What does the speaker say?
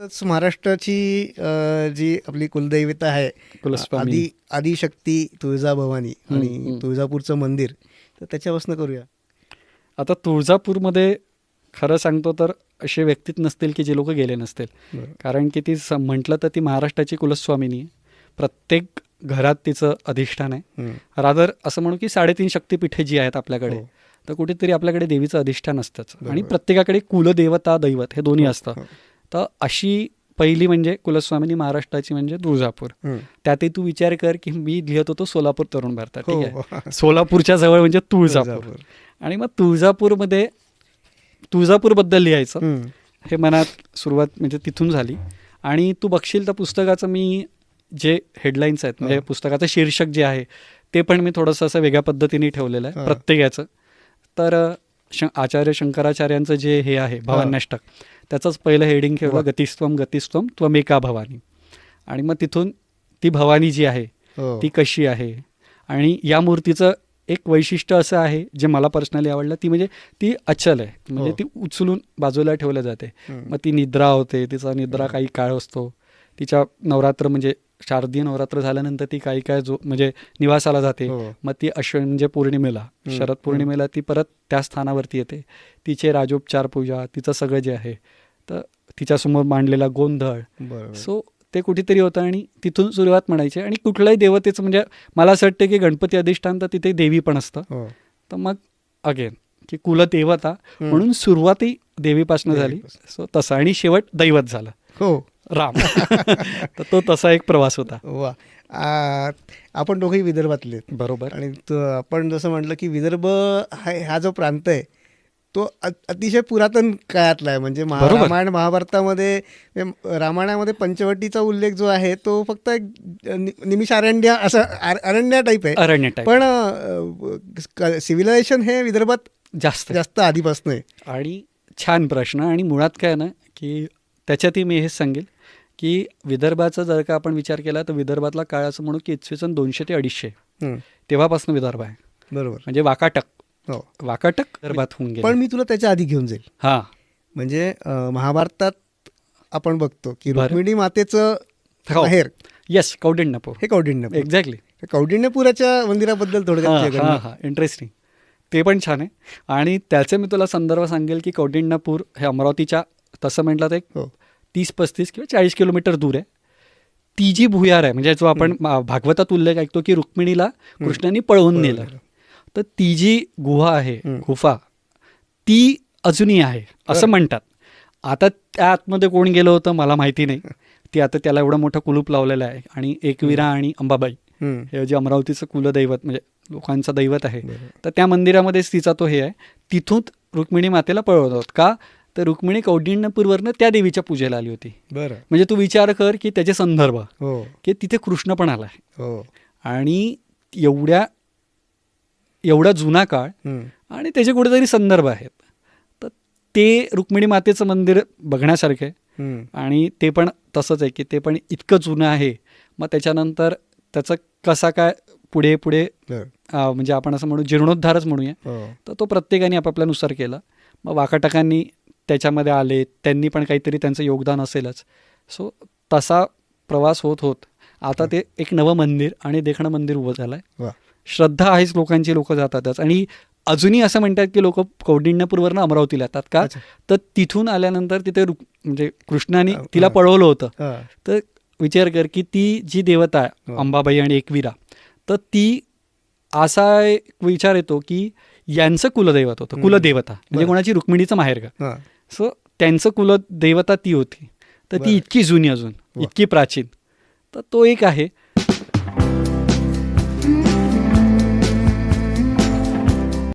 महाराष्ट्राची जी आपली कुलदैवता आहे कुलस्वामी. आदिशक्ती तुळजाभवानी आणि तुळजापूरचं मंदिर, तर त्याच्यापासून करूया. आता तुळजापूरमध्ये खरं सांगतो तर असे व्यक्तीच नसतील की जे लोक गेले नसतील. कारण की ती म्हटलं तर ती महाराष्ट्राची कुलस्वामिनी आहे. प्रत्येक घरात तिचं अधिष्ठान आहे. रादर असं म्हणू की 3.5 शक्तिपीठे जी आहेत आपल्याकडे, तर कुठेतरी आपल्याकडे देवीचं अधिष्ठान असतंच. आणि प्रत्येकाकडे कुलदेवता दैवत हे दोन्ही असतं. तर अशी पहिली म्हणजे कुलस्वामिनी महाराष्ट्राची म्हणजे तुळजापूर. त्यातही तू विचार कर की मी लिहित होतो सोलापूर तरुण भारतात, ठीक आहे, सोलापूरच्या जवळ म्हणजे तुळजापूर. आणि मग तुळजापूरबद्दल लिहायचं हे मनात सुरुवात म्हणजे तिथून झाली. आणि तू बघशील तर पुस्तकाचं मी जे हेडलाईन्स आहेत म्हणजे पुस्तकाचं शीर्षक जे आहे ते पण मी थोडंसं असं वेगळ्या पद्धतीने ठेवलेलं आहे प्रत्येकाचं. तर आचार्य शंकराचार्यांचं जे हे आहे भवान्याष्टक, त्याचंच पहिलं हेडिंग ठेवलं गतिस्त्वम गतिस्त्वम त्वमेका भवानी. आणि मग तिथून ती भवानी जी आहे ती कशी आहे. आणि या मूर्तीचं एक वैशिष्ट्य असं आहे जे मला पर्सनली आवडलं, ती म्हणजे ती अचल आहे. म्हणजे ती उचलून बाजूला ठेवल्या जाते. मग ती निद्रा होते, तिचा निद्रा काही काळ असतो. तिच्या नवरात्र म्हणजे शारदीय नवरात्र झाल्यानंतर ती काही काय म्हणजे निवासाला जाते. मग ती अश्विन म्हणजे पौर्णिमेला, शरद पौर्णिमेला ती परत त्या स्थानावरती येते. तिचे राजोपचार पूजा, तिचं सगळं जे आहे, तर तिच्यासमोर मांडलेला गोंधळ, सो ते कुठेतरी होतं. आणि तिथून सुरुवात म्हणायची. आणि कुठल्याही देवतेचं म्हणजे मला असं वाटतं की गणपती अधिष्ठान तर तिथे देवी पण असतं. तर मग अगेन की कुलदेवता म्हणून सुरुवातही देवीपासून झाली. सो तसं आणि शेवट दैवत झालं. राम. तर तो तसा एक प्रवास होता. वा. आपण दोघेही विदर्भातले. बरोबर. आणि आपण जसं म्हटलं की विदर्भ हा जो प्रांत आहे तो अतिशय पुरातन काळातला आहे. म्हणजे रामायण महाभारतामध्ये, रामायणामध्ये पंचवटीचा उल्लेख जो आहे तो फक्त एक निमिषारण्य असं अरण्य टाईप आहे. पण सिव्हिलायझेशन हे विदर्भात जास्त आधीपासून आहे. आणि छान प्रश्न. आणि मुळात काय ना की त्याच्यातही मी हेच सांगेल की विदर्भाचा जर का आपण विचार केला तर विदर्भातला काळ असं म्हणू की 200 ते 250 तेव्हापासून विदर्भ आहे. बरोबर. म्हणजे वाकाटक विदर्भात होऊन गेले. पण मी तुला त्याच्या आधी घेऊन जाईल. म्हणजे महाभारतात आपण बघतो की रुक्मिणी मातेचं माहेर कौंडिण्यपूर. हे कौंडिण्यपूर. एक्झॅक्टली. कौंडिण्यपुराच्या मंदिराबद्दल थोडक्यात. इंटरेस्टिंग. ते पण छान आहे. आणि त्याचे मी तुला संदर्भ सांगेल की कौंडिण्यपूर हे अमरावतीच्या तसं म्हटलं तर एक 30-35 किंवा 40 किलोमीटर दूर आहे. ती जी भुयार आहे म्हणजे जो आपण भागवतात उल्लेख ऐकतो की रुक्मिणीला कृष्णाने पळवून नेलं, तर ती जी गुफा ती अजूनही आहे असं म्हणतात. आता त्या आतमध्ये कोण गेलं होतं मला माहिती नाही. ती आता त्याला एवढं मोठं कुलूप लावलेलं आहे. आणि एकविरा आणि अंबाबाई हे जे अमरावतीचं कुलदैवत म्हणजे लोकांचं दैवत आहे, तर त्या मंदिरामध्येच तिचा तो हे आहे. तिथून रुक्मिणी मातेला पळवत का, तर रुक्मिणी कौंडिण्यपूरवरनं त्या देवीच्या पूजेला आली होती. म्हणजे तू विचार कर की त्याचे संदर्भ की तिथे कृष्ण पण आला आहे. आणि एवढा जुना काळ आणि त्याचे कुठेतरी संदर्भ आहेत. तर ते रुक्मिणी मातेचं मंदिर बघण्यासारखं आहे. आणि ते पण तसंच आहे की ते पण इतकं जुनं आहे. मग त्याच्यानंतर त्याचं कसा काय पुढे म्हणजे आपण असं म्हणू जीर्णोद्धारच म्हणूया, तर तो प्रत्येकाने आपापल्यानुसार केला. मग वाकाटकांनी त्याच्यामध्ये आले, त्यांनी पण काहीतरी त्यांचं योगदान असेलच. सो तसा प्रवास होत आता ते एक नवं मंदिर आणि देखणं मंदिर उभं झालं आहे. श्रद्धा आहेच लोकांची, लोक जातातच. आणि अजूनही असं म्हणतात की लोक कौंडिण्यपूरवरनं अमरावतीला येतात का, तर तिथून आल्यानंतर तिथे म्हणजे कृष्णाने तिला पळवलं होतं. तर विचार कर की ती जी देवता आहे अंबाबाई आणि एकविरा, तर ती असा एक विचार येतो की यांचं कुलदैवत होतं. कुलदेवता म्हणजे कोणाची, रुक्मिणीचं माहेर का. सो त्यांचं कुलदेवता ती होती. तर ती इतकी जुनी, अजून इतकी प्राचीन. तर तो एक आहे.